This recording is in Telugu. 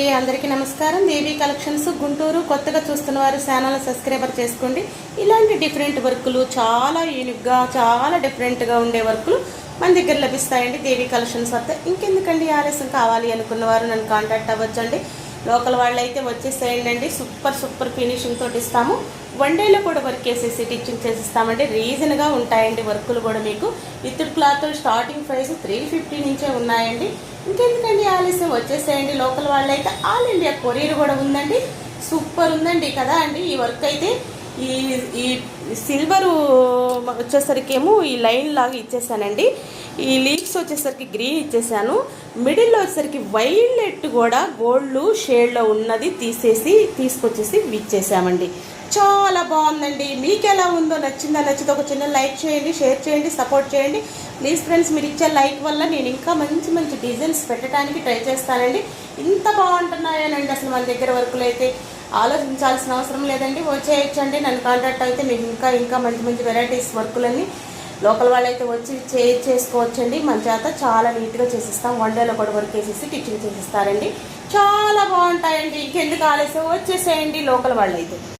అందరికీ నమస్కారం. దేవి కలెక్షన్స్ గుంటూరు. కొత్తగా చూస్తున్న వారు ఛానల్ సబ్స్క్రైబర్ చేసుకోండి. ఇలాంటి డిఫరెంట్ వర్కులు చాలా యూనిక్గా చాలా డిఫరెంట్గా ఉండే వర్కులు మన దగ్గర లభిస్తాయండి దేవి కలెక్షన్స్ వద్ద. ఇంకెందుకండి ఆలస్యం, కావాలి అనుకున్న వారు నన్ను కాంటాక్ట్ అవ్వచ్చండి. లోకల్ వాళ్ళు అయితే వచ్చేసేయండి. సూపర్ ఫినిషింగ్ తోటి ఇస్తాము. వన్ డేలో కూడా వర్క్ వేసేసి టీచింగ్ చేసిస్తామండి. రీజన్గా ఉంటాయండి వర్కులు కూడా. మీకు విత్ క్లాత్ స్టార్టింగ్ ప్రైస్ 350 నుంచే ఉన్నాయండి. ఇంకెందుకండి ఆలస్యం, వచ్చేసేయండి. లోకల్ వాళ్ళు అయితే ఆల్ ఇండియా కొరియర్ కూడా ఉందండి. సూపర్ ఉందండి కదా అండి. ఈ వర్క్ అయితే ఈ సిల్వరు వచ్చేసరికి ఏమో ఈ లైన్ లాగా ఇచ్చేసానండి. ఈ లీవ్స్ వచ్చేసరికి గ్రీన్ ఇచ్చేసాను. మిడిల్లో వచ్చేసరికి వైలెట్ కూడా గోల్డ్ షేడ్లో ఉన్నది తీసుకొచ్చేసి ఇచ్చేసామండి. చాలా బాగుందండి. మీకు ఎలా ఉందో, నచ్చితే ఒక చిన్న లైక్ చేయండి, షేర్ చేయండి, సపోర్ట్ చేయండి ప్లీజ్ ఫ్రెండ్స్. మీరు ఇచ్చే లైక్ వల్ల నేను ఇంకా మంచి డిజైన్స్ పెట్టడానికి ట్రై చేస్తానండి. ఇంత బాగుంటున్నాయనండి అసలు మన దగ్గర వర్కులు అయితే. ఆలోచించాల్సిన అవసరం లేదండి, వచ్చేయచ్చండి. నన్ను కాంటాక్ట్ అయితే మీకు ఇంకా మంచి వెరైటీస్ వర్కులన్నీ లోకల్ వాళ్ళు అయితే వచ్చి చేసుకోవచ్చండి. మన చేత చాలా నీట్గా చేసిస్తాం. వన్ డేలో కూడా వర్క్ వేసేసి టీచింగ్ చేసిస్తారండి. చాలా బాగుంటాయండి. ఇంకెందుకు ఆలస్యం, వచ్చేసేయండి లోకల్ వాళ్ళు అయితే.